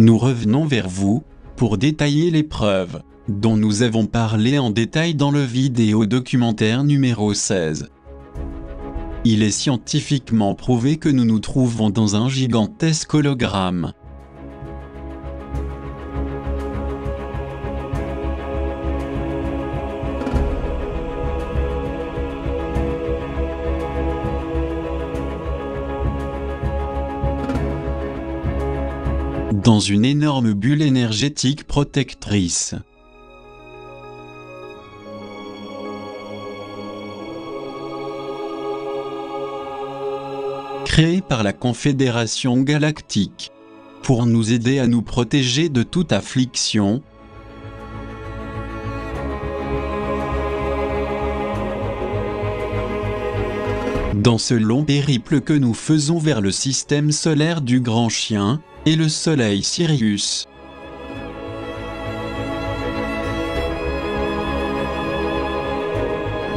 nous revenons vers vous pour détailler les preuves dont nous avons parlé en détail dans le vidéo documentaire numéro 16. Il est scientifiquement prouvé que nous nous trouvons dans un gigantesque hologramme. Dans une énorme bulle énergétique protectrice. Créée par la Confédération Galactique, pour nous aider à nous protéger de toute affliction, dans ce long périple que nous faisons vers le système solaire du Grand Chien et le Soleil Sirius.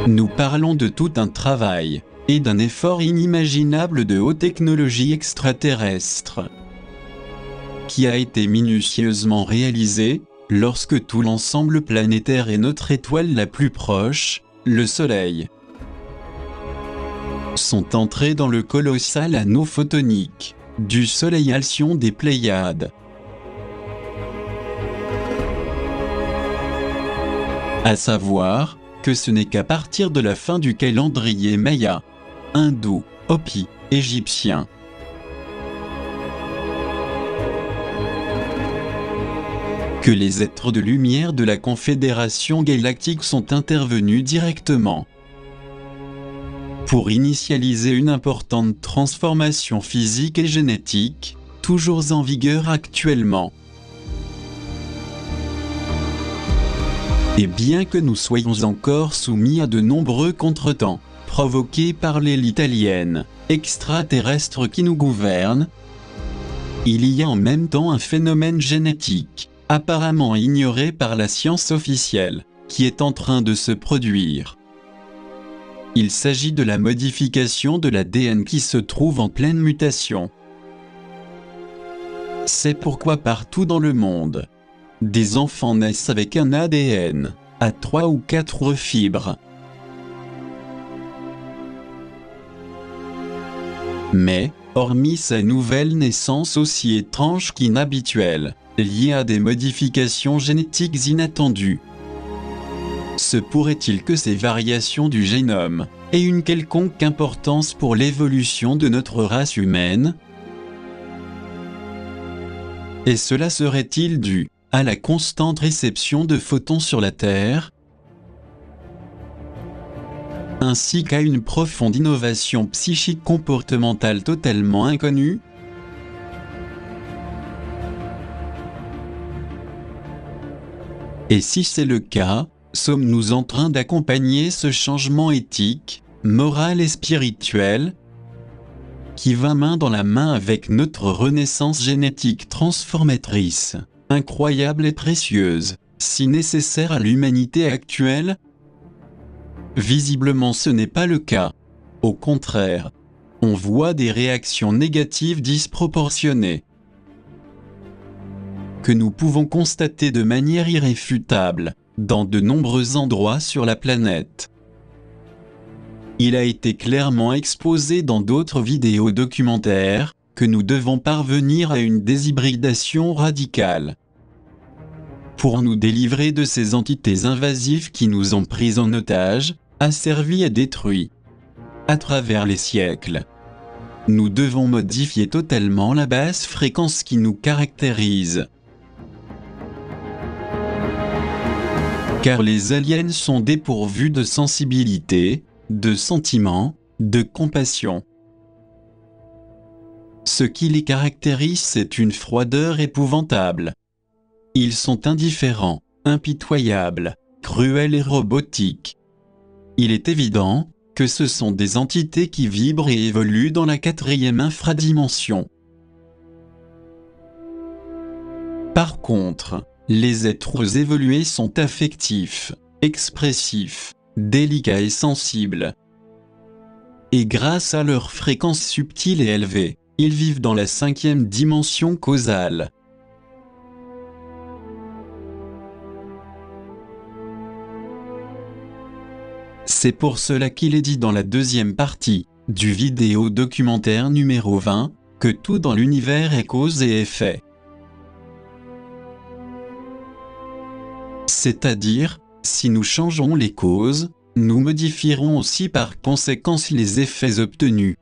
Nous parlons de tout un travail et d'un effort inimaginable de haute technologie extraterrestre qui a été minutieusement réalisé lorsque tout l'ensemble planétaire et notre étoile la plus proche, le Soleil, sont entrés dans le colossal anneau photonique du Soleil Alcyon des Pléiades. À savoir que ce n'est qu'à partir de la fin du calendrier Maya, hindou, Hopi, égyptien, que les êtres de lumière de la Confédération Galactique sont intervenus directement pour initialiser une importante transformation physique et génétique, toujours en vigueur actuellement. Et bien que nous soyons encore soumis à de nombreux contretemps, provoqués par l'élite alienne, extraterrestre qui nous gouverne, il y a en même temps un phénomène génétique, apparemment ignoré par la science officielle, qui est en train de se produire. Il s'agit de la modification de l'ADN qui se trouve en pleine mutation. C'est pourquoi partout dans le monde, des enfants naissent avec un ADN à 3 ou 4 fibres. Mais, hormis sa nouvelle naissance aussi étrange qu'inhabituelle, liée à des modifications génétiques inattendues, se pourrait-il que ces variations du génome aient une quelconque importance pour l'évolution de notre race humaine? Et cela serait-il dû à la constante réception de photons sur la Terre, ainsi qu'à une profonde innovation psychique comportementale totalement inconnue? Et si c'est le cas, sommes-nous en train d'accompagner ce changement éthique, moral et spirituel, qui va main dans la main avec notre renaissance génétique transformatrice, incroyable et précieuse, si nécessaire à l'humanité actuelle? Visiblement ce n'est pas le cas. Au contraire, on voit des réactions négatives disproportionnées, que nous pouvons constater de manière irréfutable dans de nombreux endroits sur la planète. Il a été clairement exposé dans d'autres vidéos documentaires que nous devons parvenir à une déshybridation radicale pour nous délivrer de ces entités invasives qui nous ont pris en otage, asservis et détruits à travers les siècles. Nous devons modifier totalement la basse fréquence qui nous caractérise. Car les aliens sont dépourvus de sensibilité, de sentiments, de compassion. Ce qui les caractérise, c'est une froideur épouvantable. Ils sont indifférents, impitoyables, cruels et robotiques. Il est évident que ce sont des entités qui vibrent et évoluent dans la 4e infradimension. Par contre, les êtres évolués sont affectifs, expressifs, délicats et sensibles. Et grâce à leur fréquence subtile et élevée, ils vivent dans la 5e dimension causale. C'est pour cela qu'il est dit dans la deuxième partie du vidéo documentaire numéro 20, que tout dans l'univers est cause et effet. C'est-à-dire, si nous changeons les causes, nous modifierons aussi par conséquence les effets obtenus.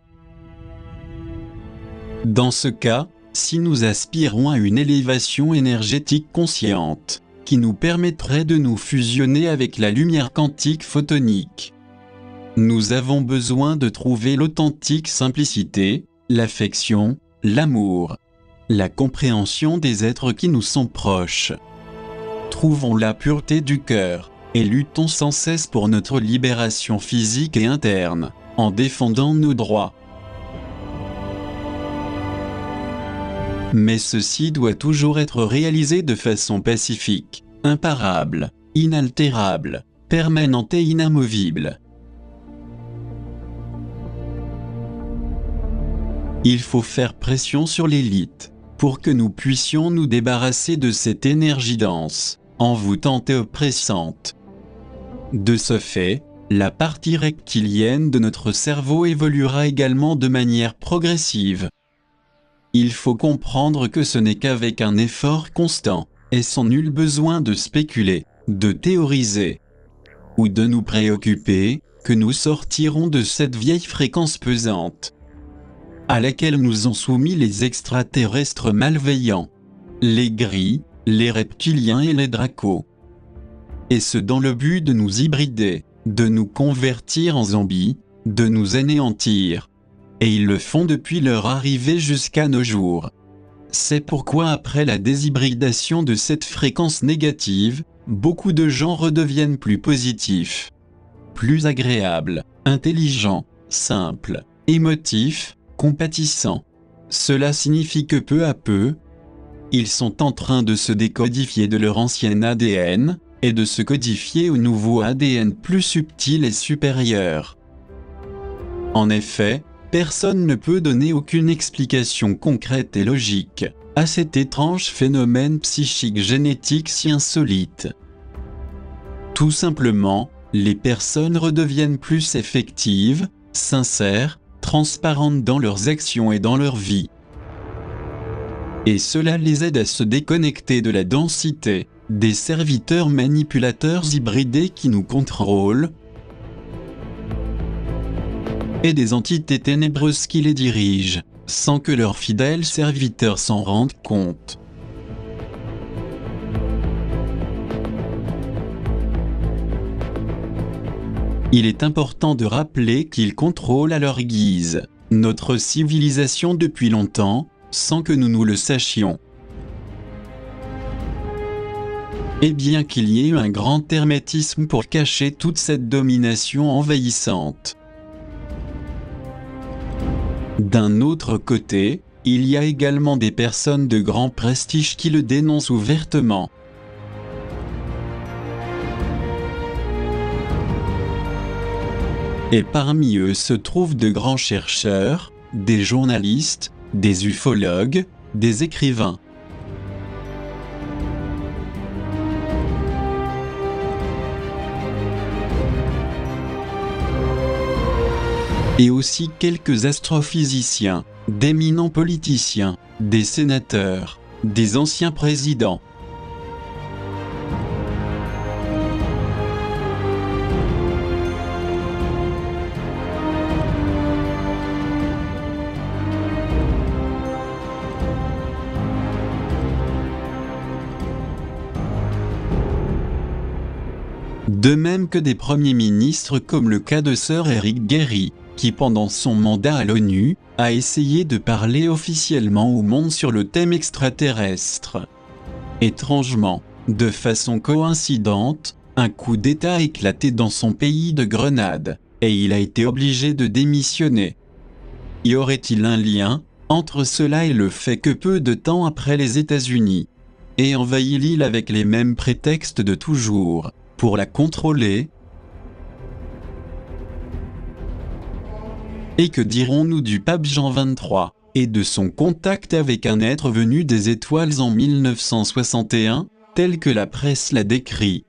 Dans ce cas, si nous aspirons à une élévation énergétique consciente, qui nous permettrait de nous fusionner avec la lumière quantique photonique, nous avons besoin de trouver l'authentique simplicité, l'affection, l'amour, la compréhension des êtres qui nous sont proches. Trouvons la pureté du cœur, et luttons sans cesse pour notre libération physique et interne, en défendant nos droits. Mais ceci doit toujours être réalisé de façon pacifique, imparable, inaltérable, permanente et inamovible. Il faut faire pression sur l'élite, pour que nous puissions nous débarrasser de cette énergie dense, envoûtante et oppressante. De ce fait, la partie reptilienne de notre cerveau évoluera également de manière progressive. Il faut comprendre que ce n'est qu'avec un effort constant, et sans nul besoin de spéculer, de théoriser, ou de nous préoccuper, que nous sortirons de cette vieille fréquence pesante, à laquelle nous ont soumis les extraterrestres malveillants, les gris, les reptiliens et les dracos. Et ce dans le but de nous hybrider, de nous convertir en zombies, de nous anéantir. Et ils le font depuis leur arrivée jusqu'à nos jours. C'est pourquoi après la déshybridation de cette fréquence négative, beaucoup de gens redeviennent plus positifs, plus agréables, intelligents, simples, émotifs, compatissants. Cela signifie que peu à peu, ils sont en train de se décodifier de leur ancien ADN, et de se codifier au nouveau ADN plus subtil et supérieur. En effet, personne ne peut donner aucune explication concrète et logique à cet étrange phénomène psychique génétique si insolite. Tout simplement, les personnes redeviennent plus effectives, sincères, transparentes dans leurs actions et dans leur vie. Et cela les aide à se déconnecter de la densité des serviteurs manipulateurs hybridés qui nous contrôlent et des entités ténébreuses qui les dirigent, sans que leurs fidèles serviteurs s'en rendent compte. Il est important de rappeler qu'ils contrôlent à leur guise notre civilisation depuis longtemps, sans que nous le sachions. Et bien qu'il y ait eu un grand hermétisme pour cacher toute cette domination envahissante. D'un autre côté, il y a également des personnes de grand prestige qui le dénoncent ouvertement. Et parmi eux se trouvent de grands chercheurs, des journalistes, des ufologues, des écrivains. Et aussi quelques astrophysiciens, d'éminents politiciens, des sénateurs, des anciens présidents. De même que des premiers ministres comme le cas de Sir Eric Gairy, qui pendant son mandat à l'ONU, a essayé de parler officiellement au monde sur le thème extraterrestre. Étrangement, de façon coïncidente, un coup d'État a éclaté dans son pays de Grenade, et il a été obligé de démissionner. Y aurait-il un lien entre cela et le fait que peu de temps après les États-Unis aient envahi l'île avec les mêmes prétextes de toujours, pour la contrôler? Et que dirons-nous du pape Jean XXIII, et de son contact avec un être venu des étoiles en 1961, tel que la presse l'a décrit?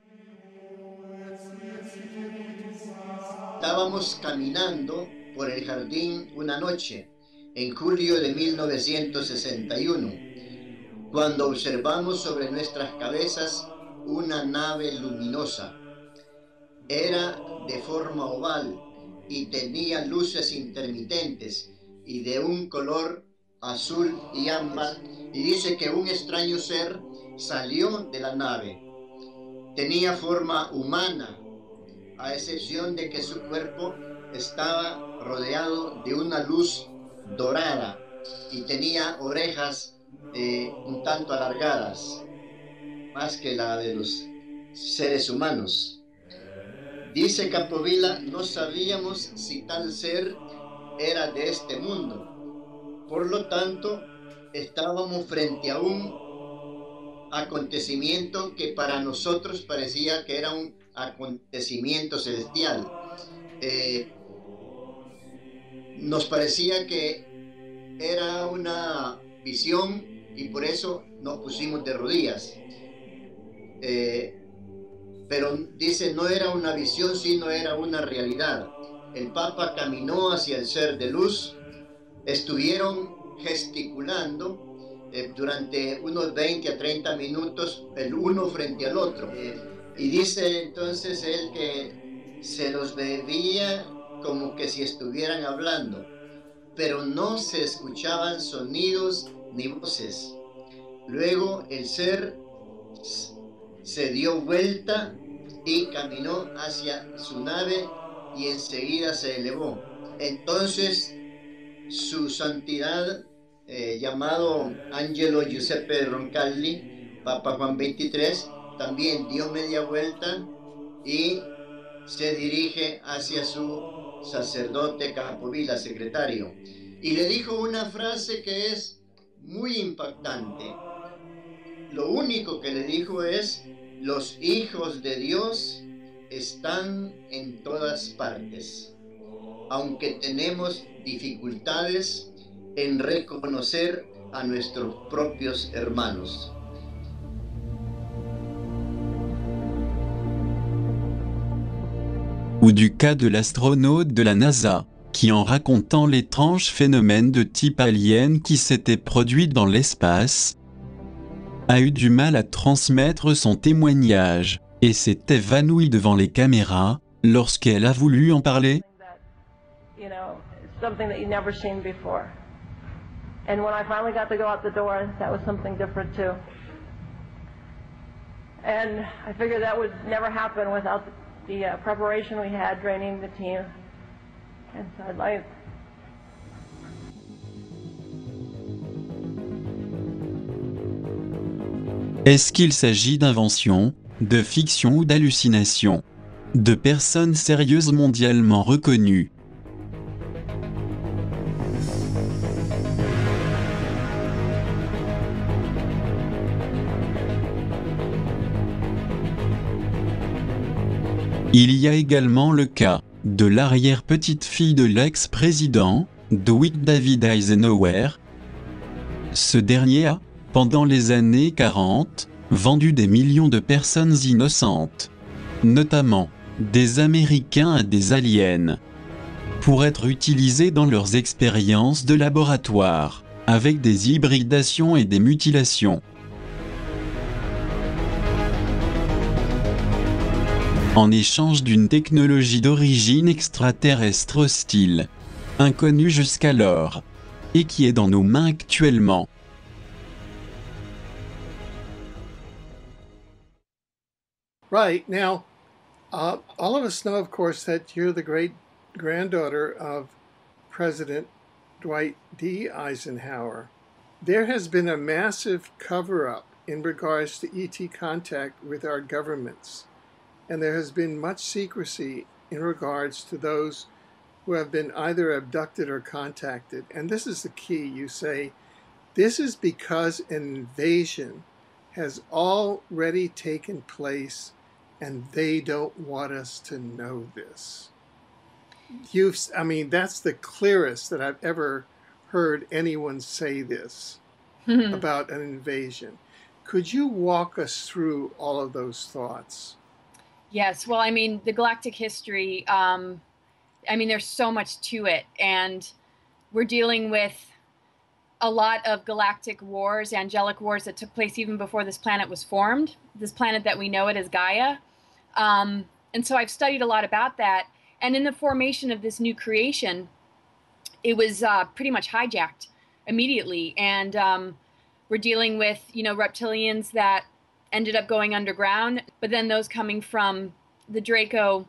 Estábamos caminando por el jardín una noche, en julio de 1961, cuando observamos sobre nuestras cabezas una nave luminosa. Era de forma oval y tenía luces intermitentes y de un color azul y ámbar, y dice que un extraño ser salió de la nave. Tenía forma humana, a excepción de que su cuerpo estaba rodeado de una luz dorada y tenía orejas un tanto alargadas, más que la de los seres humanos. Dice Capdevila, no sabíamos si tal ser era de este mundo. Por lo tanto, estábamos frente a un acontecimiento que para nosotros parecía que era un acontecimiento celestial. Nos parecía que era una visión y por eso nos pusimos de rodillas. Pero dice, no era una visión, sino era una realidad. El Papa caminó hacia el ser de luz, estuvieron gesticulando durante unos 20 a 30 minutos, el uno frente al otro. Y dice entonces él que se los veía como que si estuvieran hablando, pero no se escuchaban sonidos ni voces. Luego el ser se dio vuelta y caminó hacia su nave y enseguida se elevó. Entonces su santidad, llamado Angelo Giuseppe Roncalli, Papa Juan XXIII, también dio media vuelta y se dirige hacia su sacerdote Capdevila, secretario, y le dijo una frase que es muy impactante. Lo único que le dijo es: los hijos de Dios están en todas partes, aunque tenemos dificultades en reconocer a nuestros propios hermanos. Ou du cas de l'astronaute de la NASA, qui en racontant l'étrange phénomène de type alien qui s'était produit dans l'espace, a eu du mal à transmettre son témoignage, et s'est évanoui devant les caméras, lorsqu'elle a voulu en parler. Something that you've never seen before. And when I finally got to go out the door, that was something different too. And I figured that would never happen without the preparation we had, training the team. And so I'd like... Est-ce qu'il s'agit d'invention, de fiction ou d'hallucination? De personnes sérieuses mondialement reconnues. Il y a également le cas de l'arrière-petite-fille de l'ex-président, Dwight David Eisenhower. Ce dernier a, pendant les années 40, vendu des millions de personnes innocentes, notamment des Américains à des aliens, pour être utilisés dans leurs expériences de laboratoire, avec des hybridations et des mutilations. En échange d'une technologie d'origine extraterrestre hostile, inconnue jusqu'alors, et qui est dans nos mains actuellement. Right. Now, all of us know, of course, that you're the great-granddaughter of President Dwight D. Eisenhower. There has been a massive cover-up in regards to ET contact with our governments. And there has been much secrecy in regards to those who have been either abducted or contacted. And this is the key. You say, this is because an invasion has already taken place and they don't want us to know this. I mean, that's the clearest that I've ever heard anyone say this about an invasion. Could you walk us through all of those thoughts? Yes, well, I mean, the galactic history I mean, there's so much to it, and we're dealing with a lot of galactic wars, angelic wars that took place even before this planet was formed, this planet that we know it as Gaia. And so I've studied a lot about that. And in the formation of this new creation, it was pretty much hijacked immediately. And we're dealing with, reptilians that ended up going underground, but then those coming from the Draco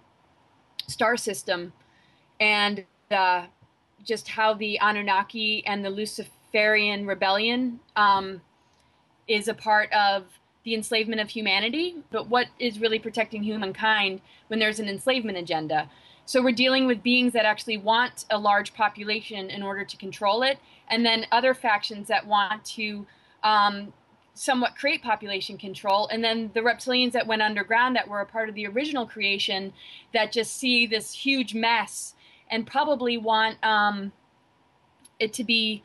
star system, and just how the Anunnaki and the Luciferian rebellion is a part of the enslavement of humanity. But what is really protecting humankind when there's an enslavement agenda? So we're dealing with beings that actually want a large population in order to control it, and then other factions that want to somewhat create population control, and then the reptilians that went underground that were a part of the original creation that just see this huge mess and probably want it to be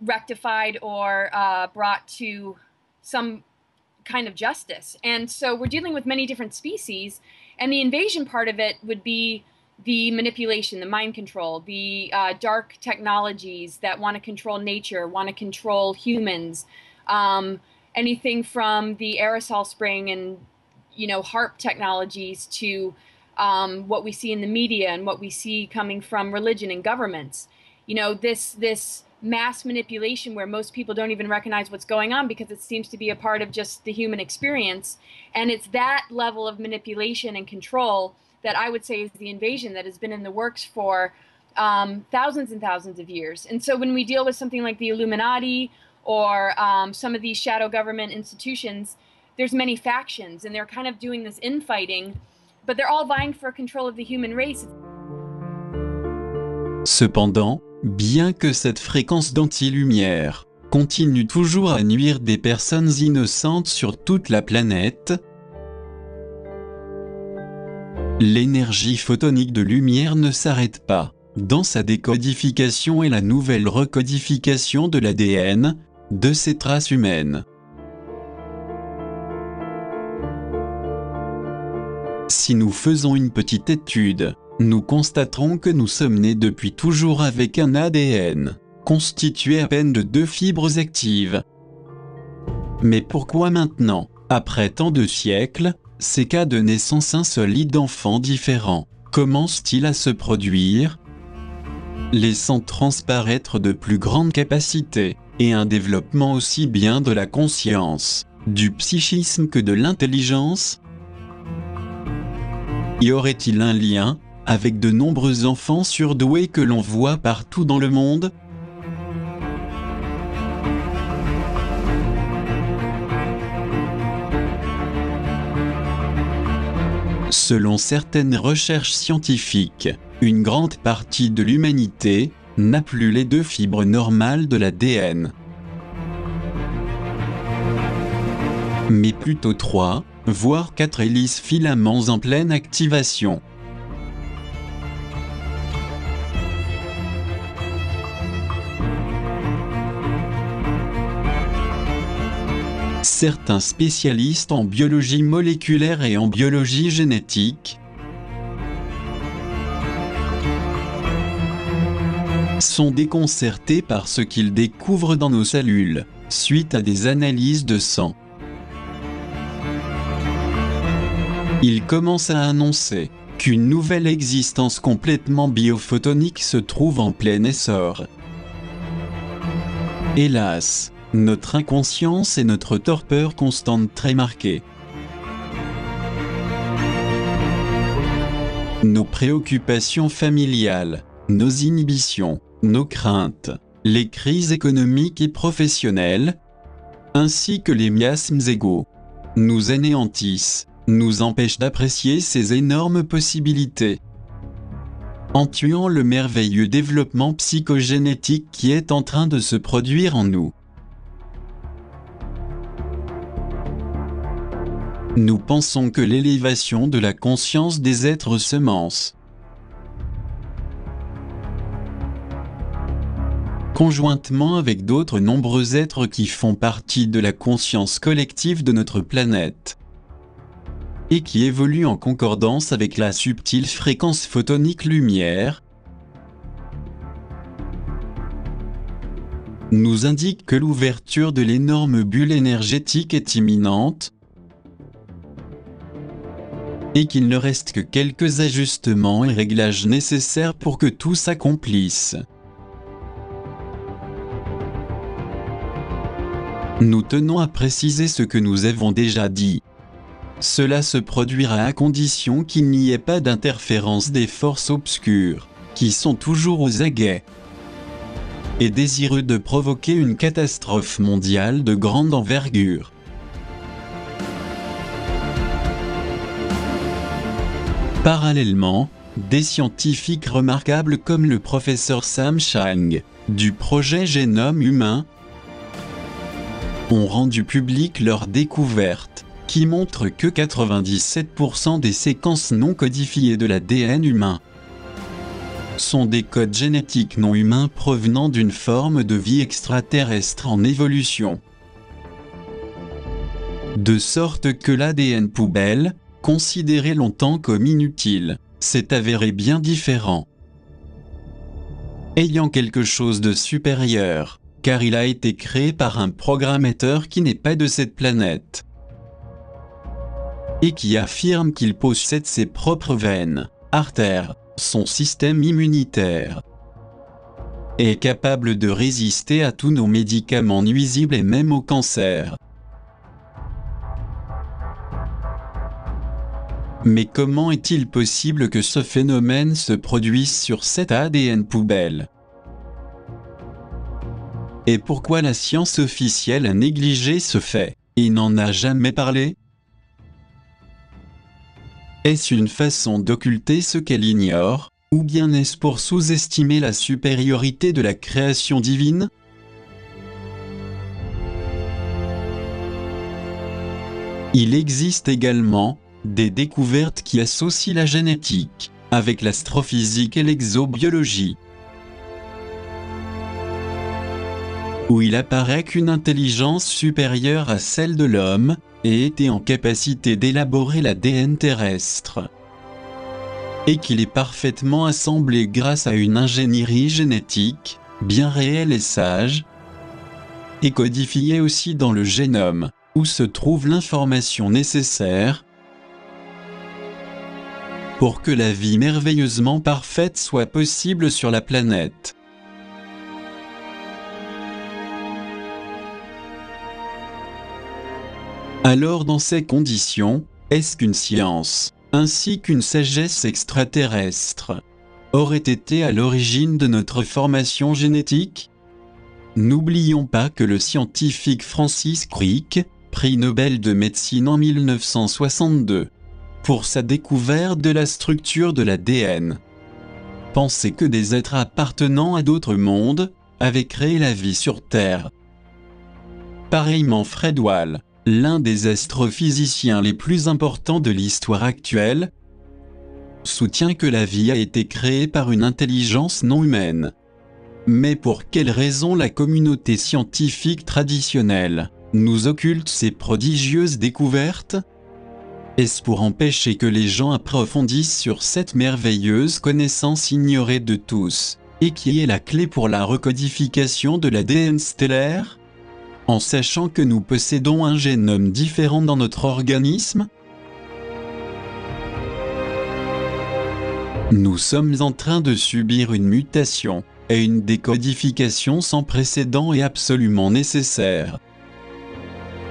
rectified or brought to some kind of justice. And so we're dealing with many different species, and the invasion part of it would be the manipulation, the mind control, the dark technologies that want to control nature, want to control humans, anything from the aerosol spraying and HARP technologies to what we see in the media and what we see coming from religion and governments. This mass manipulation where most people don't even recognize what's going on because it seems to be a part of just the human experience. And it's that level of manipulation and control that I would say is the invasion that has been in the works for thousands and thousands of years. And so when we deal with something like the Illuminati or some of these shadow government institutions, there's many factions, and they're kind of doing this infighting, but they're all vying for control of the human race. Cependant, bien que cette fréquence d'anti-lumière continue toujours à nuire des personnes innocentes sur toute la planète, l'énergie photonique de lumière ne s'arrête pas dans sa décodification et la nouvelle recodification de l'ADN de ces traces humaines. Si nous faisons une petite étude, nous constaterons que nous sommes nés depuis toujours avec un ADN, constitué à peine de 2 fibres actives. Mais pourquoi maintenant, après tant de siècles, ces cas de naissance insolites d'enfants différents commencent-ils à se produire, laissant transparaître de plus grandes capacités et un développement aussi bien de la conscience, du psychisme que de l'intelligence? Y aurait-il un lien avec de nombreux enfants surdoués que l'on voit partout dans le monde? Selon certaines recherches scientifiques, une grande partie de l'humanité n'a plus les 2 fibres normales de l'ADN, mais plutôt 3, voire 4 hélices filaments en pleine activation. Certains spécialistes en biologie moléculaire et en biologie génétique sont déconcertés par ce qu'ils découvrent dans nos cellules, suite à des analyses de sang. Ils commencent à annoncer qu'une nouvelle existence complètement biophotonique se trouve en plein essor. Hélas, notre inconscience et notre torpeur constante très marquées. Nos préoccupations familiales, nos inhibitions, nos craintes, les crises économiques et professionnelles, ainsi que les miasmes égaux, nous anéantissent, nous empêchent d'apprécier ces énormes possibilités, en tuant le merveilleux développement psychogénétique qui est en train de se produire en nous. Nous pensons que l'élévation de la conscience des êtres semences, conjointement avec d'autres nombreux êtres qui font partie de la conscience collective de notre planète, et qui évolue en concordance avec la subtile fréquence photonique lumière, nous indique que l'ouverture de l'énorme bulle énergétique est imminente et qu'il ne reste que quelques ajustements et réglages nécessaires pour que tout s'accomplisse. Nous tenons à préciser ce que nous avons déjà dit. Cela se produira à condition qu'il n'y ait pas d'interférence des forces obscures, qui sont toujours aux aguets et désireux de provoquer une catastrophe mondiale de grande envergure. Parallèlement, des scientifiques remarquables comme le professeur Sam Chang, du projet Génome Humain, ont rendu publique leur découverte, qui montre que 97% des séquences non codifiées de l'ADN humain sont des codes génétiques non humains provenant d'une forme de vie extraterrestre en évolution. De sorte que l'ADN poubelle, considéré longtemps comme inutile, s'est avéré bien différent, ayant quelque chose de supérieur, car il a été créé par un programmateur qui n'est pas de cette planète, et qui affirme qu'il possède ses propres veines, artères, son système immunitaire, et est capable de résister à tous nos médicaments nuisibles et même au cancer. Mais comment est-il possible que ce phénomène se produise sur cet ADN poubelle ? Et pourquoi la science officielle a négligé ce fait, et n'en a jamais parlé ? Est-ce une façon d'occulter ce qu'elle ignore, ou bien est-ce pour sous-estimer la supériorité de la création divine ? Il existe également des découvertes qui associent la génétique avec l'astrophysique et l'exobiologie, où il apparaît qu'une intelligence supérieure à celle de l'homme ait été en capacité d'élaborer l'ADN terrestre, et qu'il est parfaitement assemblé grâce à une ingénierie génétique, bien réelle et sage, et codifiée aussi dans le génome, où se trouve l'information nécessaire pour que la vie merveilleusement parfaite soit possible sur la planète. Alors dans ces conditions, est-ce qu'une science, ainsi qu'une sagesse extraterrestre, aurait été à l'origine de notre formation génétique ? N'oublions pas que le scientifique Francis Crick, prix Nobel de médecine en 1962, pour sa découverte de la structure de l'ADN, pensait que des êtres appartenant à d'autres mondes avaient créé la vie sur Terre. Pareillement Fred Wall, l'un des astrophysiciens les plus importants de l'histoire actuelle, soutient que la vie a été créée par une intelligence non humaine. Mais pour quelle raison la communauté scientifique traditionnelle nous occulte ces prodigieuses découvertes ? Est-ce pour empêcher que les gens approfondissent sur cette merveilleuse connaissance ignorée de tous, et qui est la clé pour la recodification de l'ADN stellaire ? En sachant que nous possédons un génome différent dans notre organisme ? Nous sommes en train de subir une mutation et une décodification sans précédent et absolument nécessaire.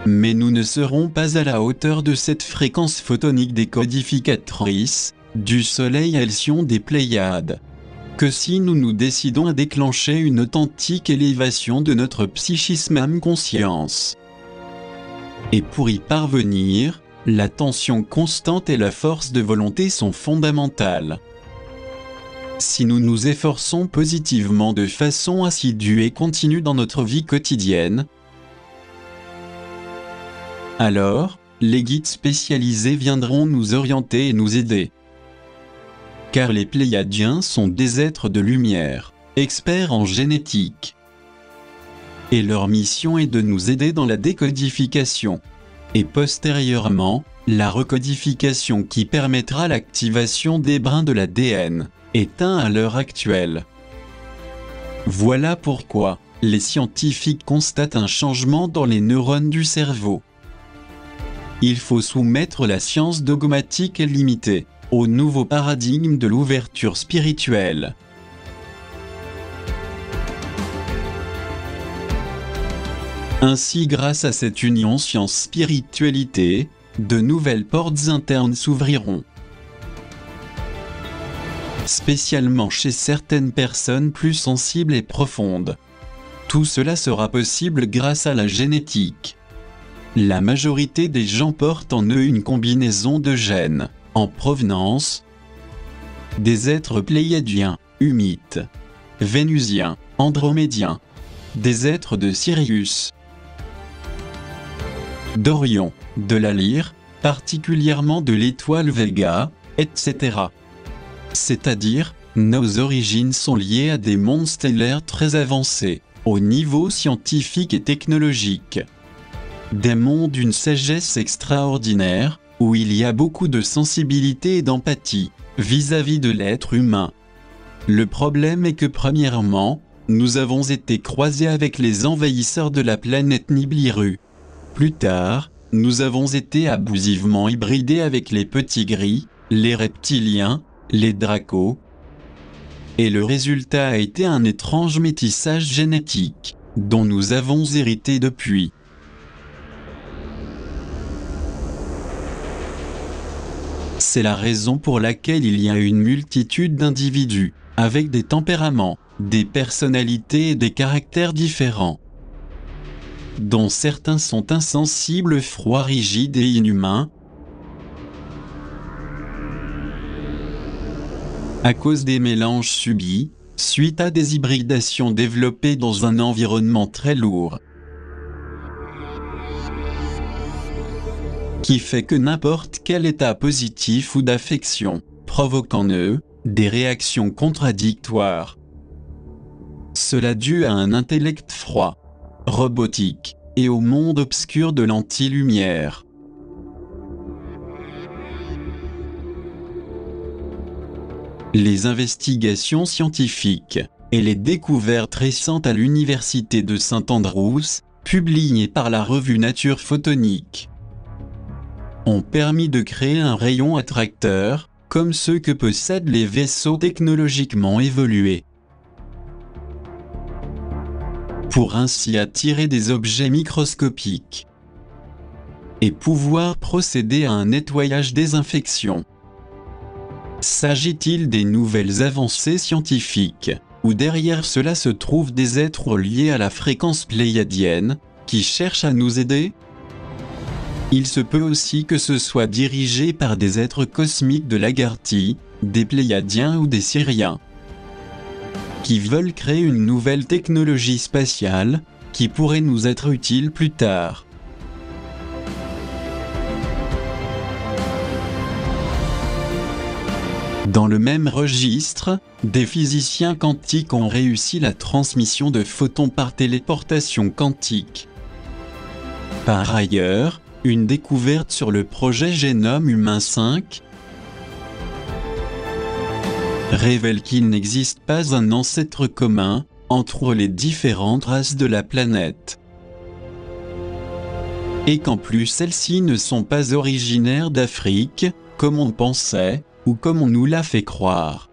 Mais nous ne serons pas à la hauteur de cette fréquence photonique décodificatrice du Soleil Alcyon des Pléiades, que si nous nous décidons à déclencher une authentique élévation de notre psychisme âme-conscience. Et pour y parvenir, l'attention constante et la force de volonté sont fondamentales. Si nous nous efforçons positivement de façon assidue et continue dans notre vie quotidienne, alors, les guides spécialisés viendront nous orienter et nous aider. Car les Pléiadiens sont des êtres de lumière, experts en génétique. Et leur mission est de nous aider dans la décodification, et postérieurement, la recodification qui permettra l'activation des brins de l'ADN, éteint à l'heure actuelle. Voilà pourquoi les scientifiques constatent un changement dans les neurones du cerveau. Il faut soumettre la science dogmatique et limitée au nouveau paradigme de l'ouverture spirituelle. Ainsi, grâce à cette union science-spiritualité, de nouvelles portes internes s'ouvriront. Spécialement chez certaines personnes plus sensibles et profondes. Tout cela sera possible grâce à la génétique. La majorité des gens portent en eux une combinaison de gènes, en provenance des êtres pléiadiens, humites, vénusiens, andromédiens, des êtres de Sirius, d'Orion, de la Lyre, particulièrement de l'étoile Vega, etc. C'est-à-dire, nos origines sont liées à des mondes stellaires très avancés, au niveau scientifique et technologique. Des mondes d'une sagesse extraordinaire, où il y a beaucoup de sensibilité et d'empathie, vis-à-vis de l'être humain. Le problème est que premièrement, nous avons été croisés avec les envahisseurs de la planète Nibiru. Plus tard, nous avons été abusivement hybridés avec les petits gris, les reptiliens, les dracos. Et le résultat a été un étrange métissage génétique, dont nous avons hérité depuis. C'est la raison pour laquelle il y a une multitude d'individus, avec des tempéraments, des personnalités et des caractères différents, dont certains sont insensibles, froids, rigides et inhumains, à cause des mélanges subis, suite à des hybridations développées dans un environnement très lourd, qui fait que n'importe quel état positif ou d'affection provoque en eux des réactions contradictoires. Cela dû à un intellect froid, robotique, et au monde obscur de l'anti-lumière. Les investigations scientifiques et les découvertes récentes à l'université de St Andrews, publiées par la revue Nature Photonique, ont permis de créer un rayon attracteur, comme ceux que possèdent les vaisseaux technologiquement évolués, pour ainsi attirer des objets microscopiques et pouvoir procéder à un nettoyage désinfection. S'agit-il des nouvelles avancées scientifiques, ou derrière cela se trouvent des êtres liés à la fréquence pléiadienne, qui cherchent à nous aider? Il se peut aussi que ce soit dirigé par des êtres cosmiques de l'Agarthy, des Pléiadiens ou des Syriens, qui veulent créer une nouvelle technologie spatiale, qui pourrait nous être utile plus tard. Dans le même registre, des physiciens quantiques ont réussi la transmission de photons par téléportation quantique. Par ailleurs, une découverte sur le projet Génome Humain 5 révèle qu'il n'existe pas un ancêtre commun entre les différentes races de la planète, et qu'en plus celles-ci ne sont pas originaires d'Afrique, comme on pensait, ou comme on nous l'a fait croire.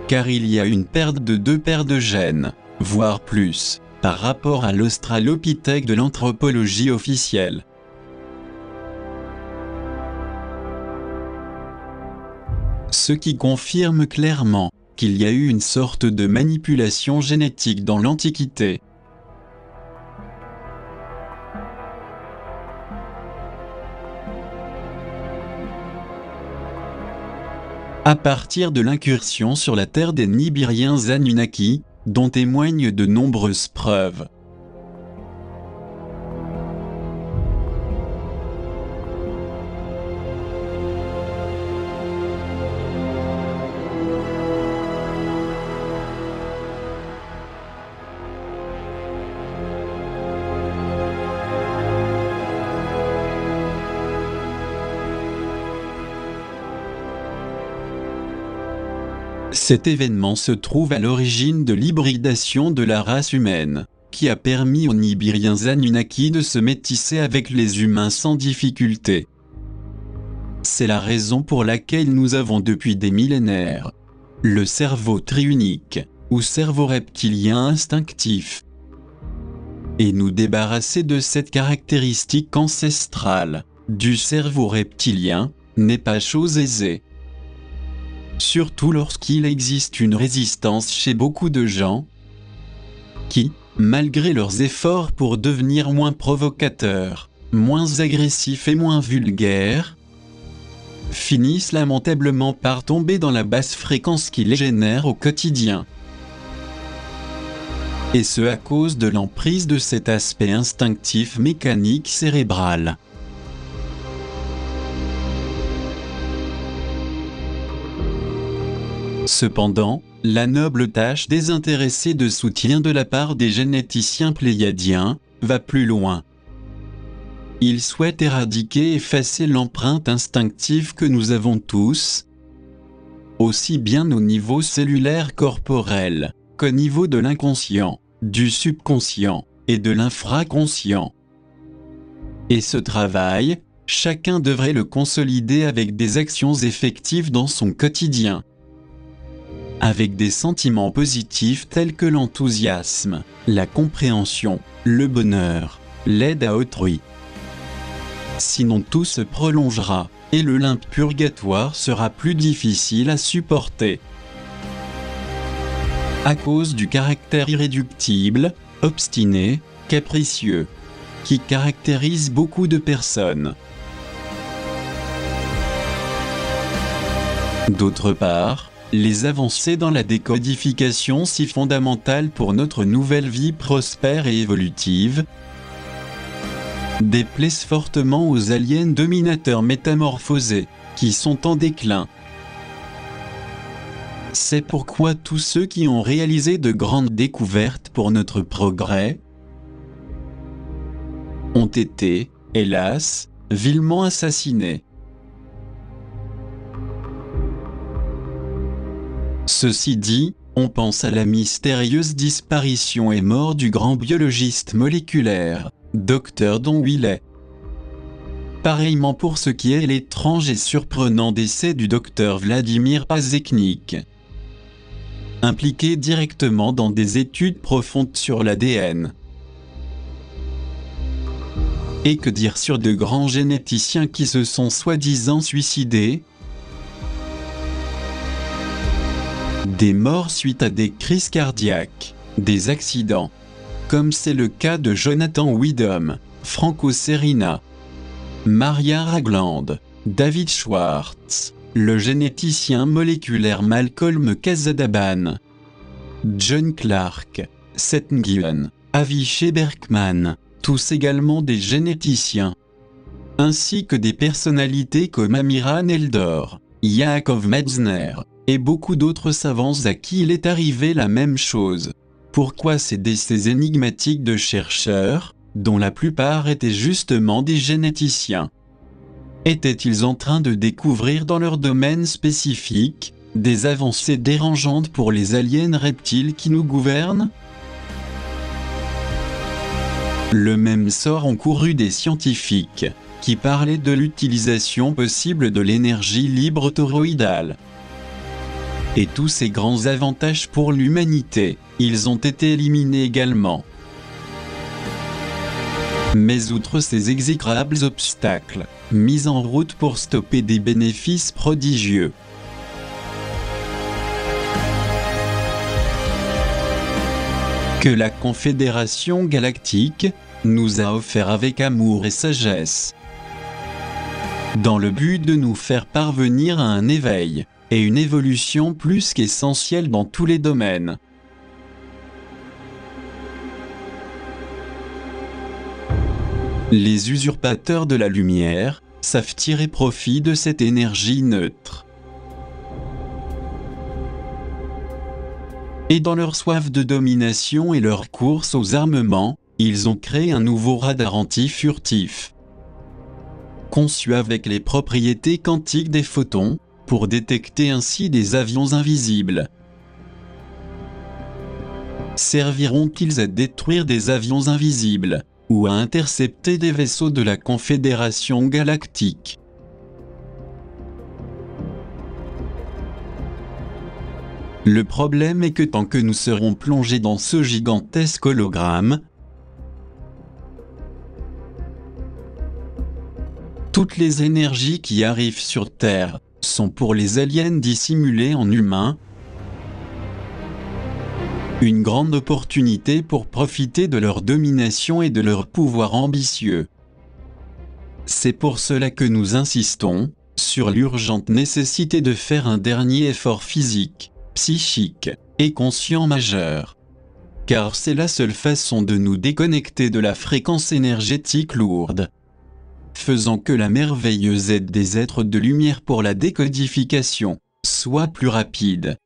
Car il y a une perte de 2 paires de gènes, voire plus, par rapport à l'Australopithèque de l'anthropologie officielle. Ce qui confirme clairement qu'il y a eu une sorte de manipulation génétique dans l'Antiquité. À partir de l'incursion sur la terre des Nibiriens Anunnaki, dont témoignent de nombreuses preuves. Cet événement se trouve à l'origine de l'hybridation de la race humaine, qui a permis aux Nibiriens Anunnaki de se métisser avec les humains sans difficulté. C'est la raison pour laquelle nous avons depuis des millénaires le cerveau triunique, ou cerveau reptilien instinctif. Et nous débarrasser de cette caractéristique ancestrale du cerveau reptilien n'est pas chose aisée. Surtout lorsqu'il existe une résistance chez beaucoup de gens qui, malgré leurs efforts pour devenir moins provocateurs, moins agressifs et moins vulgaires, finissent lamentablement par tomber dans la basse fréquence qui les génère au quotidien. Et ce à cause de l'emprise de cet aspect instinctif mécanique cérébral. Cependant, la noble tâche désintéressée de soutien de la part des généticiens pléiadiens va plus loin. Ils souhaitent éradiquer et effacer l'empreinte instinctive que nous avons tous, aussi bien au niveau cellulaire corporel qu'au niveau de l'inconscient, du subconscient et de l'infraconscient. Et ce travail, chacun devrait le consolider avec des actions effectives dans son quotidien. Avec des sentiments positifs tels que l'enthousiasme, la compréhension, le bonheur, l'aide à autrui. Sinon tout se prolongera, et le limbe purgatoire sera plus difficile à supporter. À cause du caractère irréductible, obstiné, capricieux, qui caractérise beaucoup de personnes. D'autre part, les avancées dans la décodification si fondamentales pour notre nouvelle vie prospère et évolutive déplaisent fortement aux aliens dominateurs métamorphosés, qui sont en déclin. C'est pourquoi tous ceux qui ont réalisé de grandes découvertes pour notre progrès ont été, hélas, vilement assassinés. Ceci dit, on pense à la mystérieuse disparition et mort du grand biologiste moléculaire, Dr Don Wiley. Pareillement pour ce qui est l'étrange et surprenant décès du Dr Vladimir Pazeknik, impliqué directement dans des études profondes sur l'ADN. Et que dire sur de grands généticiens qui se sont soi-disant suicidés ? Des morts suite à des crises cardiaques, des accidents, comme c'est le cas de Jonathan Widom, Franco Serina, Maria Ragland, David Schwartz, le généticien moléculaire Malcolm Casadaban, John Clark, Seth Nguyen, Avishai Berkman, tous également des généticiens, ainsi que des personnalités comme Amiran Eldor, Yaakov Metzner, et beaucoup d'autres savants à qui il est arrivé la même chose. Pourquoi ces décès énigmatiques de chercheurs, dont la plupart étaient justement des généticiens, étaient-ils en train de découvrir dans leur domaine spécifique des avancées dérangeantes pour les aliens reptiles qui nous gouvernent ? Le même sort encourut des scientifiques qui parlaient de l'utilisation possible de l'énergie libre toroïdale. Et tous ces grands avantages pour l'humanité, ils ont été éliminés également. Mais outre ces exécrables obstacles, mis en route pour stopper des bénéfices prodigieux, que la Confédération Galactique nous a offert avec amour et sagesse, dans le but de nous faire parvenir à un éveil et une évolution plus qu'essentielle dans tous les domaines. Les usurpateurs de la lumière savent tirer profit de cette énergie neutre. Et dans leur soif de domination et leur course aux armements, ils ont créé un nouveau radar anti-furtif, conçu avec les propriétés quantiques des photons, pour détecter ainsi des avions invisibles. Serviront-ils à détruire des avions invisibles, ou à intercepter des vaisseaux de la Confédération galactique? Le problème est que tant que nous serons plongés dans ce gigantesque hologramme, toutes les énergies qui arrivent sur Terre sont pour les aliens dissimulées en humains, une grande opportunité pour profiter de leur domination et de leur pouvoir ambitieux. C'est pour cela que nous insistons sur l'urgente nécessité de faire un dernier effort physique, psychique et conscient majeur. Car c'est la seule façon de nous déconnecter de la fréquence énergétique lourde, faisant que la merveilleuse aide des êtres de lumière pour la décodification soit plus rapide.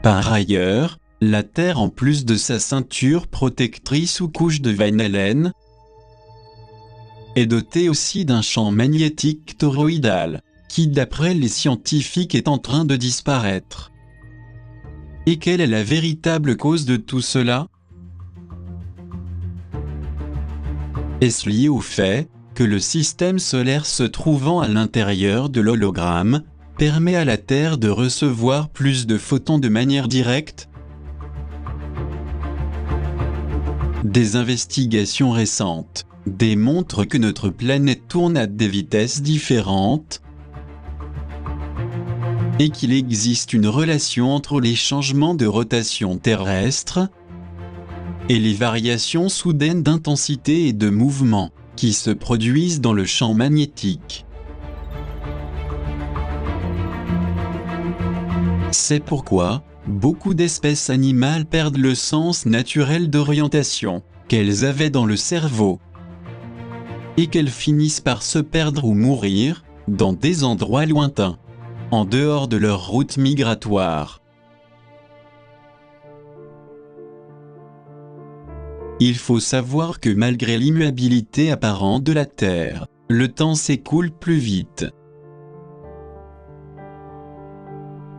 Par ailleurs, la Terre, en plus de sa ceinture protectrice ou couche de Van Allen, est dotée aussi d'un champ magnétique toroïdal, qui d'après les scientifiques est en train de disparaître. Et quelle est la véritable cause de tout cela? Est-ce lié au fait que le système solaire se trouvant à l'intérieur de l'hologramme permet à la Terre de recevoir plus de photons de manière directe? Des investigations récentes démontrent que notre planète tourne à des vitesses différentes et qu'il existe une relation entre les changements de rotation terrestre et les variations soudaines d'intensité et de mouvement qui se produisent dans le champ magnétique. C'est pourquoi beaucoup d'espèces animales perdent le sens naturel d'orientation qu'elles avaient dans le cerveau et qu'elles finissent par se perdre ou mourir dans des endroits lointains, en dehors de leur route migratoire. Il faut savoir que malgré l'immuabilité apparente de la Terre, le temps s'écoule plus vite.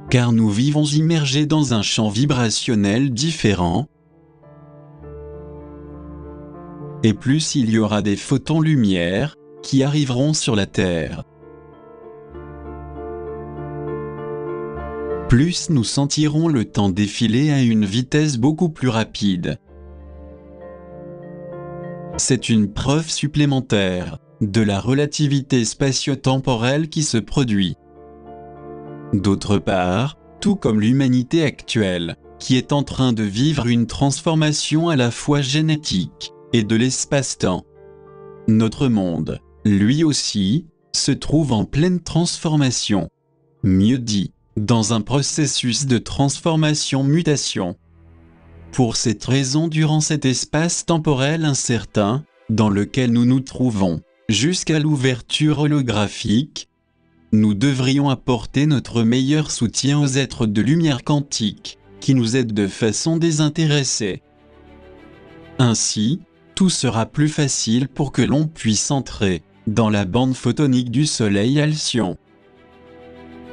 Car nous vivons immergés dans un champ vibrationnel différent, et plus il y aura des photons lumière qui arriveront sur la Terre, plus nous sentirons le temps défiler à une vitesse beaucoup plus rapide. C'est une preuve supplémentaire de la relativité spatio-temporelle qui se produit. D'autre part, tout comme l'humanité actuelle, qui est en train de vivre une transformation à la fois génétique et de l'espace-temps, notre monde, lui aussi, se trouve en pleine transformation. Mieux dit, dans un processus de transformation-mutation. Pour cette raison, durant cet espace temporel incertain, dans lequel nous nous trouvons, jusqu'à l'ouverture holographique, nous devrions apporter notre meilleur soutien aux êtres de lumière quantique, qui nous aident de façon désintéressée. Ainsi, tout sera plus facile pour que l'on puisse entrer dans la bande photonique du Soleil Alcyon,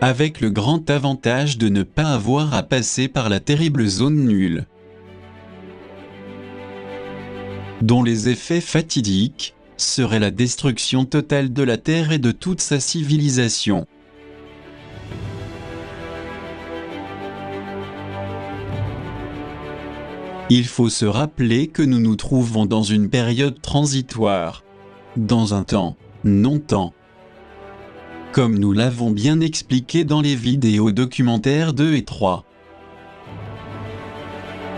avec le grand avantage de ne pas avoir à passer par la terrible zone nulle, dont les effets fatidiques seraient la destruction totale de la Terre et de toute sa civilisation. Il faut se rappeler que nous nous trouvons dans une période transitoire, dans un temps, non-temps. Comme nous l'avons bien expliqué dans les vidéos documentaires 2 et 3.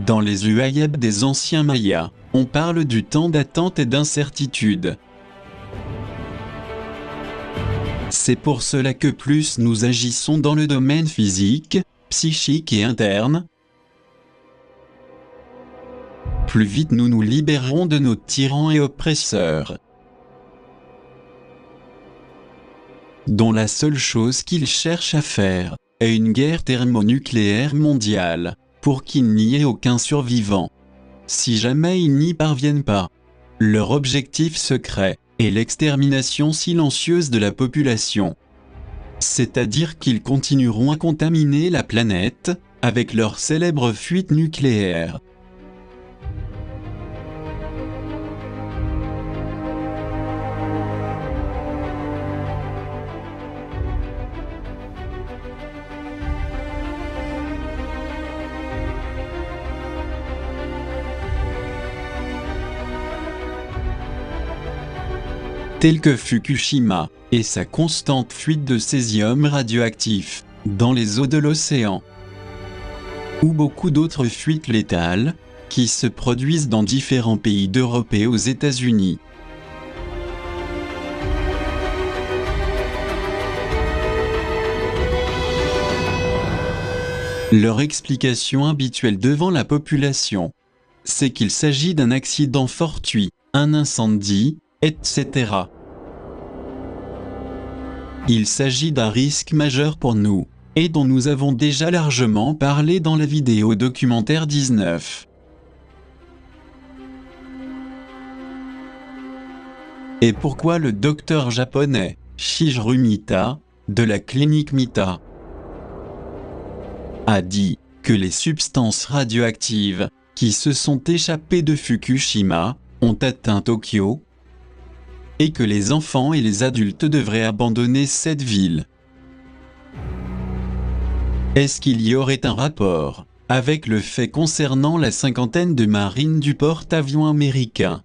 Dans les Uayeb des anciens Mayas, on parle du temps d'attente et d'incertitude. C'est pour cela que plus nous agissons dans le domaine physique, psychique et interne, plus vite nous nous libérerons de nos tyrans et oppresseurs, dont la seule chose qu'ils cherchent à faire est une guerre thermonucléaire mondiale, pour qu'il n'y ait aucun survivant, si jamais ils n'y parviennent pas. leur objectif secret est l'extermination silencieuse de la population. C'est-à-dire qu'ils continueront à contaminer la planète avec leur célèbre fuite nucléaire. Tel que Fukushima et sa constante fuite de césium radioactif dans les eaux de l'océan, ou beaucoup d'autres fuites létales qui se produisent dans différents pays d'Europe et aux États-Unis. Leur explication habituelle devant la population, c'est qu'il s'agit d'un accident fortuit, un incendie, etc. Il s'agit d'un risque majeur pour nous, et dont nous avons déjà largement parlé dans la vidéo documentaire 19. Et pourquoi le docteur japonais, Shigeru Mita, de la clinique Mita, a dit que les substances radioactives qui se sont échappées de Fukushima ont atteint Tokyo, et que les enfants et les adultes devraient abandonner cette ville. Est-ce qu'il y aurait un rapport avec le fait concernant la cinquantaine de marines du porte-avions américain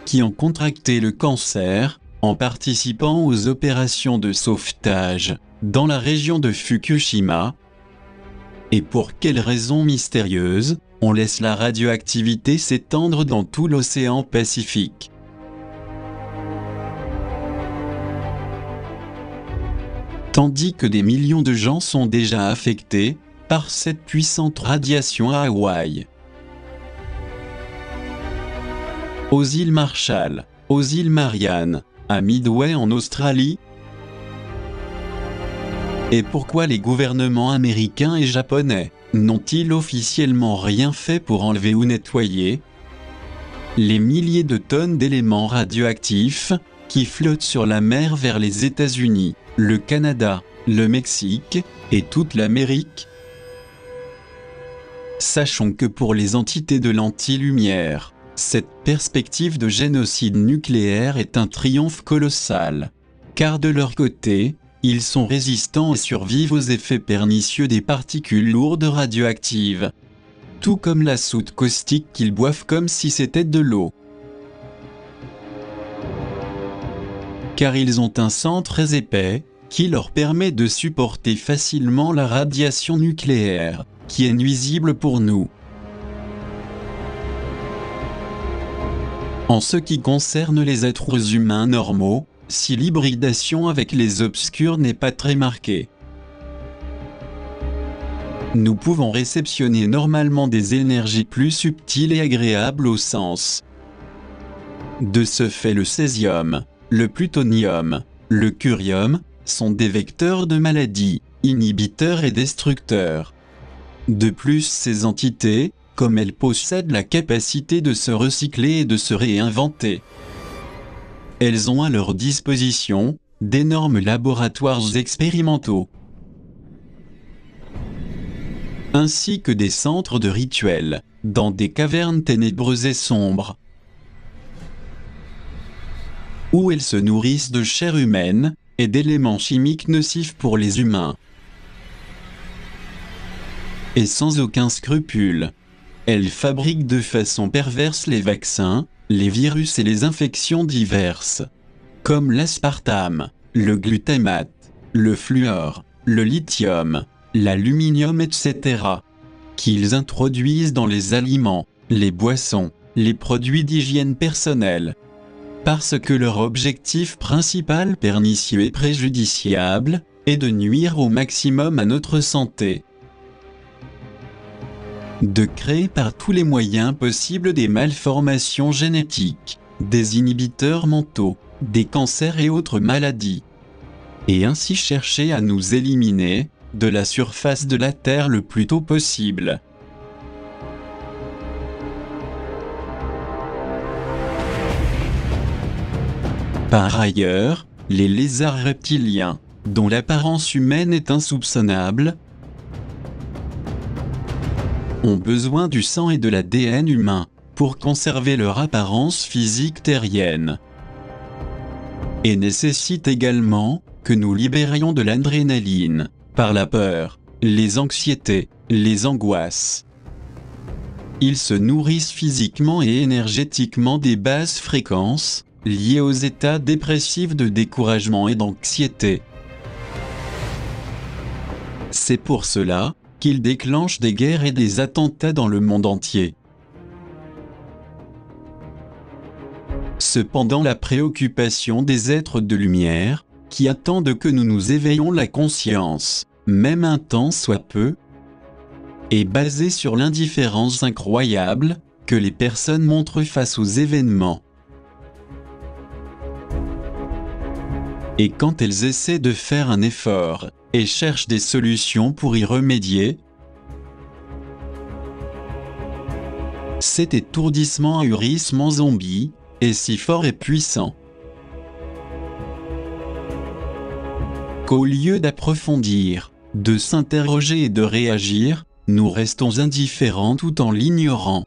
qui ont contracté le cancer en participant aux opérations de sauvetage dans la région de Fukushima? Et pour quelle raison mystérieuse on laisse la radioactivité s'étendre dans tout l'océan Pacifique? Tandis que des millions de gens sont déjà affectés par cette puissante radiation à Hawaï, aux îles Marshall, aux îles Mariannes, à Midway en Australie. Et pourquoi les gouvernements américains et japonais n'ont-ils officiellement rien fait pour enlever ou nettoyer les milliers de tonnes d'éléments radioactifs qui flottent sur la mer vers les États-Unis, le Canada, le Mexique et toute l'Amérique? Sachons que pour les entités de l'anti-lumière, cette perspective de génocide nucléaire est un triomphe colossal, car de leur côté, ils sont résistants et survivent aux effets pernicieux des particules lourdes radioactives, tout comme la soude caustique qu'ils boivent comme si c'était de l'eau. Car ils ont un sang très épais, qui leur permet de supporter facilement la radiation nucléaire, qui est nuisible pour nous. En ce qui concerne les êtres humains normaux, si l'hybridation avec les obscurs n'est pas très marquée, nous pouvons réceptionner normalement des énergies plus subtiles et agréables au sens. De ce fait, le césium, le plutonium, le curium sont des vecteurs de maladies, inhibiteurs et destructeurs. De plus, ces entités, comme elles possèdent la capacité de se recycler et de se réinventer, elles ont à leur disposition d'énormes laboratoires expérimentaux, ainsi que des centres de rituels, dans des cavernes ténébreuses et sombres, où elles se nourrissent de chair humaine et d'éléments chimiques nocifs pour les humains. Et sans aucun scrupule, elles fabriquent de façon perverse les vaccins, les virus et les infections diverses, comme l'aspartame, le glutamate, le fluor, le lithium, l'aluminium, etc., qu'ils introduisent dans les aliments, les boissons, les produits d'hygiène personnelle, parce que leur objectif principal pernicieux et préjudiciable est de nuire au maximum à notre santé, de créer par tous les moyens possibles des malformations génétiques, des inhibiteurs mentaux, des cancers et autres maladies, et ainsi chercher à nous éliminer de la surface de la Terre le plus tôt possible. Par ailleurs, les lézards reptiliens, dont l'apparence humaine est insoupçonnable, ont besoin du sang et de l'ADN humain pour conserver leur apparence physique terrienne. Et nécessitent également que nous libérions de l'adrénaline, par la peur, les anxiétés, les angoisses. Ils se nourrissent physiquement et énergétiquement des basses fréquences, liées aux états dépressifs de découragement et d'anxiété. C'est pour cela qu'ils déclenchent des guerres et des attentats dans le monde entier. Cependant, la préoccupation des êtres de lumière, qui attendent que nous nous éveillions la conscience, même un temps soit peu, est basée sur l'indifférence incroyable que les personnes montrent face aux événements. Et quand elles essaient de faire un effort et cherchent des solutions pour y remédier, cet étourdissement ahurissement zombie est si fort et puissant qu'au lieu d'approfondir, de s'interroger et de réagir, nous restons indifférents tout en l'ignorant.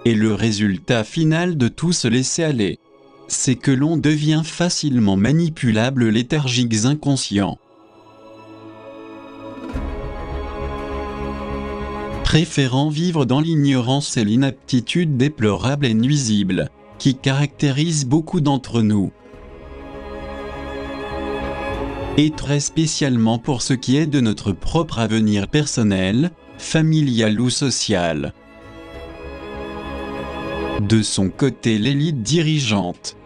Et le résultat final de tout se laisser aller, c'est que l'on devient facilement manipulable, léthargiques, inconscients. Préférant vivre dans l'ignorance et l'inaptitude déplorable et nuisible, qui caractérise beaucoup d'entre nous. Et très spécialement pour ce qui est de notre propre avenir personnel, familial ou social. De son côté, l'élite dirigeante,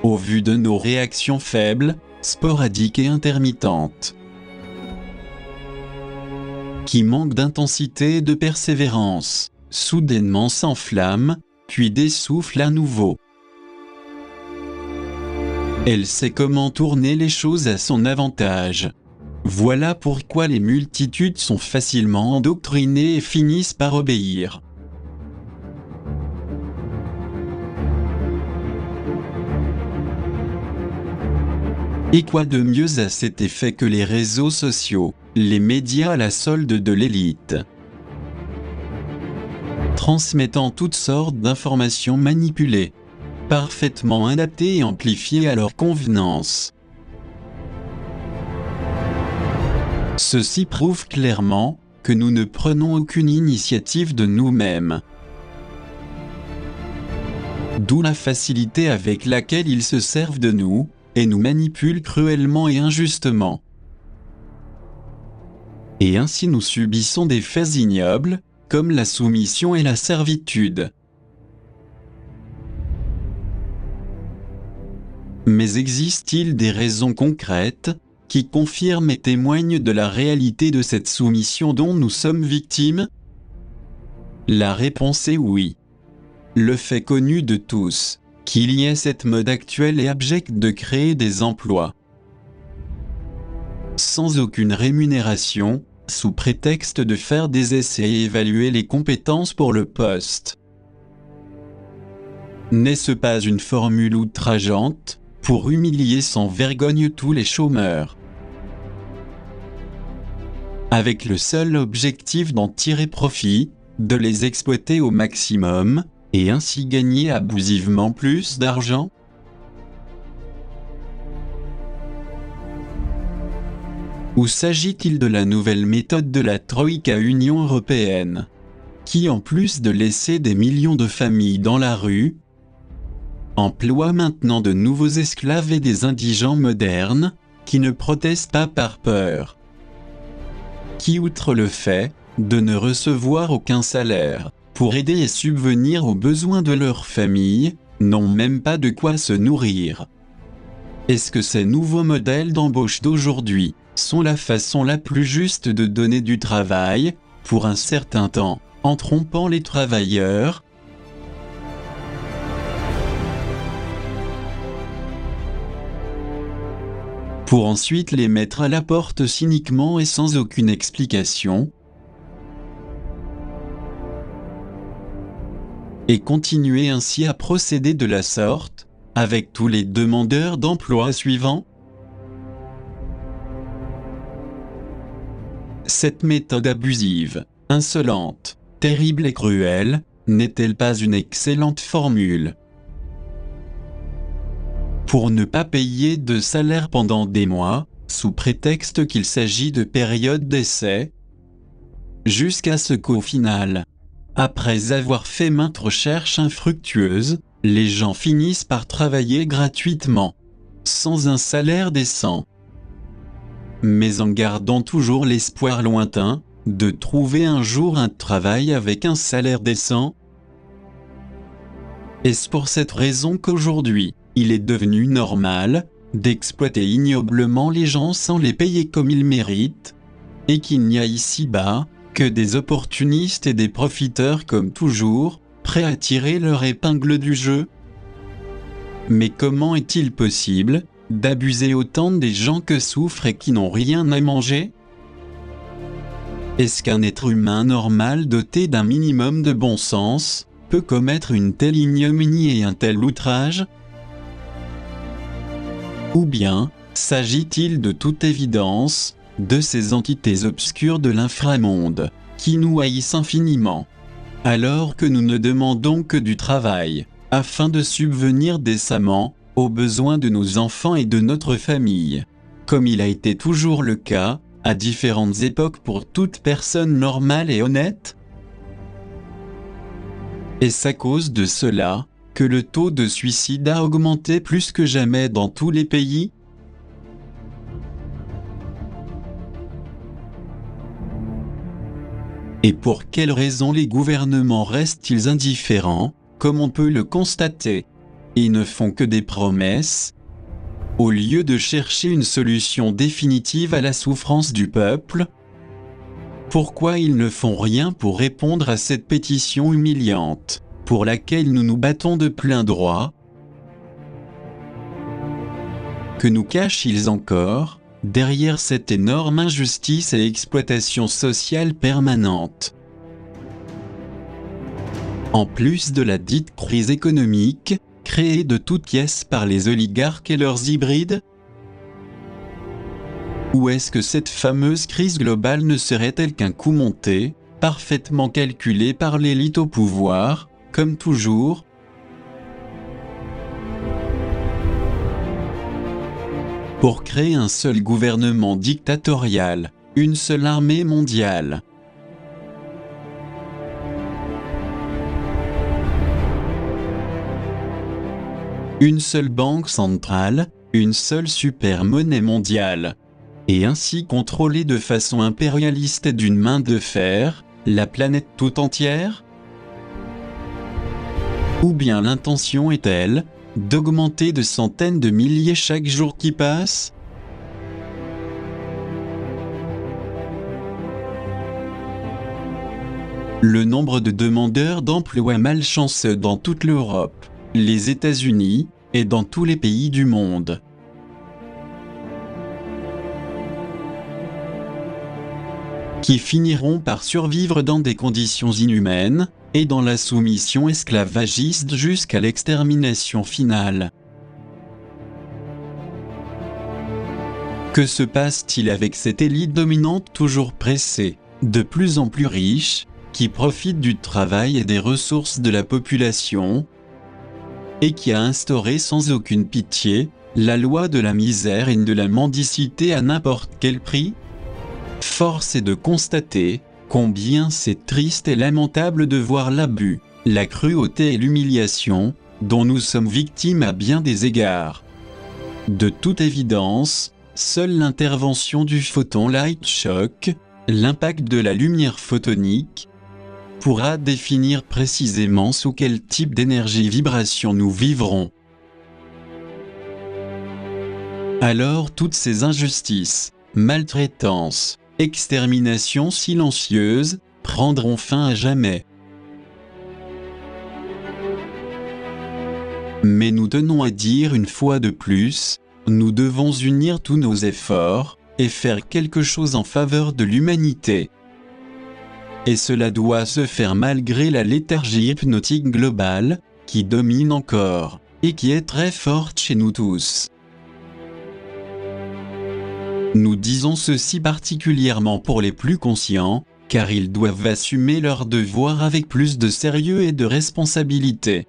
au vu de nos réactions faibles, sporadiques et intermittentes, qui manque d'intensité et de persévérance, soudainement s'enflamme, puis dessouffle à nouveau. Elle sait comment tourner les choses à son avantage. Voilà pourquoi les multitudes sont facilement endoctrinées et finissent par obéir. Et quoi de mieux à cet effet que les réseaux sociaux, les médias à la solde de l'élite, transmettant toutes sortes d'informations manipulées, parfaitement adaptées et amplifiées à leur convenance. Ceci prouve clairement que nous ne prenons aucune initiative de nous-mêmes. D'où la facilité avec laquelle ils se servent de nous, et nous manipulent cruellement et injustement. Et ainsi nous subissons des faits ignobles, comme la soumission et la servitude. Mais existe-t-il des raisons concrètes, qui confirment et témoignent de la réalité de cette soumission dont nous sommes victimes? La réponse est oui. Le fait connu de tous, qu'il y ait cette mode actuelle et abjecte de créer des emplois sans aucune rémunération, sous prétexte de faire des essais et évaluer les compétences pour le poste. N'est-ce pas une formule outrageante, pour humilier sans vergogne tous les chômeurs, avec le seul objectif d'en tirer profit, de les exploiter au maximum, et ainsi gagner abusivement plus d'argent? Ou s'agit-il de la nouvelle méthode de la Troïka Union européenne, qui en plus de laisser des millions de familles dans la rue, emploie maintenant de nouveaux esclaves et des indigents modernes, qui ne protestent pas par peur, qui outre le fait de ne recevoir aucun salaire, pour aider et subvenir aux besoins de leur famille, n'ont même pas de quoi se nourrir. Est-ce que ces nouveaux modèles d'embauche d'aujourd'hui sont la façon la plus juste de donner du travail, pour un certain temps, en trompant les travailleurs? Pour ensuite les mettre à la porte cyniquement et sans aucune explication, et continuer ainsi à procéder de la sorte, avec tous les demandeurs d'emploi suivants? Cette méthode abusive, insolente, terrible et cruelle, n'est-elle pas une excellente formule pour ne pas payer de salaire pendant des mois, sous prétexte qu'il s'agit de période d'essai, jusqu'à ce qu'au final, après avoir fait maintes recherches infructueuses, les gens finissent par travailler gratuitement, sans un salaire décent, mais en gardant toujours l'espoir lointain de trouver un jour un travail avec un salaire décent. Est-ce pour cette raison qu'aujourd'hui, il est devenu normal d'exploiter ignoblement les gens sans les payer comme ils méritent, et qu'il n'y a ici-bas que des opportunistes et des profiteurs comme toujours, prêts à tirer leur épingle du jeu? Mais comment est-il possible d'abuser autant des gens que souffrent et qui n'ont rien à manger? Est-ce qu'un être humain normal doté d'un minimum de bon sens peut commettre une telle ignominie et un tel outrage? Ou bien, s'agit-il de toute évidence de ces entités obscures de l'inframonde, qui nous haïssent infiniment, alors que nous ne demandons que du travail, afin de subvenir décemment aux besoins de nos enfants et de notre famille, comme il a été toujours le cas, à différentes époques pour toute personne normale et honnête? Est-ce à cause de cela que le taux de suicide a augmenté plus que jamais dans tous les pays? Et pour quelles raisons les gouvernements restent-ils indifférents, comme on peut le constater, et ne font que des promesses, au lieu de chercher une solution définitive à la souffrance du peuple? Pourquoi ils ne font rien pour répondre à cette pétition humiliante, pour laquelle nous nous battons de plein droit? Que nous cachent-ils encore, derrière cette énorme injustice et exploitation sociale permanente? En plus de la dite crise économique, créée de toutes pièces par les oligarques et leurs hybrides? Ou est-ce que cette fameuse crise globale ne serait-elle qu'un coup monté, parfaitement calculé par l'élite au pouvoir, comme toujours? Pour créer un seul gouvernement dictatorial, une seule armée mondiale. Une seule banque centrale, une seule super-monnaie mondiale. Et ainsi contrôler de façon impérialiste et d'une main de fer, la planète tout entière? Ou bien l'intention est-elle d'augmenter de centaines de milliers chaque jour qui passe? Le nombre de demandeurs d'emploi malchanceux dans toute l'Europe, les États-Unis et dans tous les pays du monde. Qui finiront par survivre dans des conditions inhumaines, et dans la soumission esclavagiste jusqu'à l'extermination finale. Que se passe-t-il avec cette élite dominante toujours pressée, de plus en plus riche, qui profite du travail et des ressources de la population, et qui a instauré sans aucune pitié, la loi de la misère et de la mendicité à n'importe quel prix? Force est de constater combien c'est triste et lamentable de voir l'abus, la cruauté et l'humiliation, dont nous sommes victimes à bien des égards. De toute évidence, seule l'intervention du photon light shock, l'impact de la lumière photonique, pourra définir précisément sous quel type d'énergie-vibration nous vivrons. Alors toutes ces injustices, maltraitances, exterminations silencieuses, prendront fin à jamais. Mais nous tenons à dire une fois de plus, nous devons unir tous nos efforts, et faire quelque chose en faveur de l'humanité. Et cela doit se faire malgré la léthargie hypnotique globale, qui domine encore, et qui est très forte chez nous tous. Nous disons ceci particulièrement pour les plus conscients, car ils doivent assumer leurs devoirs avec plus de sérieux et de responsabilité.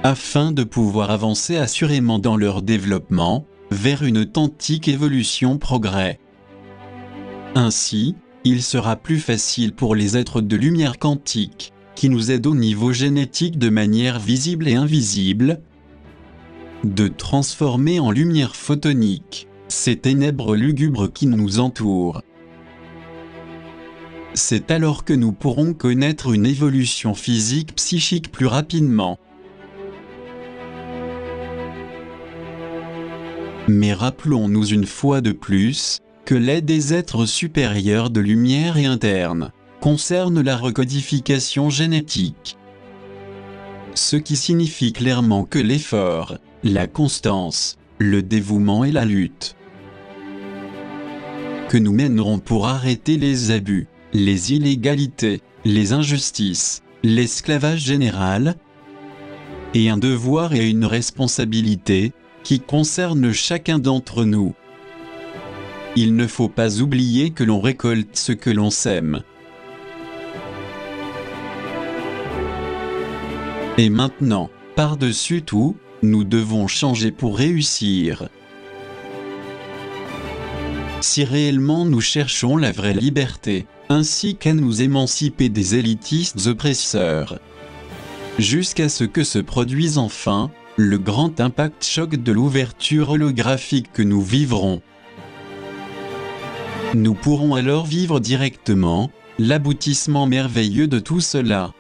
Afin de pouvoir avancer assurément dans leur développement, vers une authentique évolution-progrès. Ainsi, il sera plus facile pour les êtres de lumière quantique, qui nous aident au niveau génétique de manière visible et invisible, de transformer en lumière photonique ces ténèbres lugubres qui nous entourent. C'est alors que nous pourrons connaître une évolution physique psychique plus rapidement. Mais rappelons-nous une fois de plus, que l'aide des êtres supérieurs de lumière et interne concerne la recodification génétique. Ce qui signifie clairement que l'effort, la constance, le dévouement et la lutte que nous mènerons pour arrêter les abus, les illégalités, les injustices, l'esclavage général, et un devoir et une responsabilité qui concernent chacun d'entre nous. Il ne faut pas oublier que l'on récolte ce que l'on sème. Et maintenant, par-dessus tout, nous devons changer pour réussir. Si réellement nous cherchons la vraie liberté, ainsi qu'à nous émanciper des élitistes oppresseurs, jusqu'à ce que se produise enfin le grand impact choc de l'ouverture holographique que nous vivrons. Nous pourrons alors vivre directement l'aboutissement merveilleux de tout cela.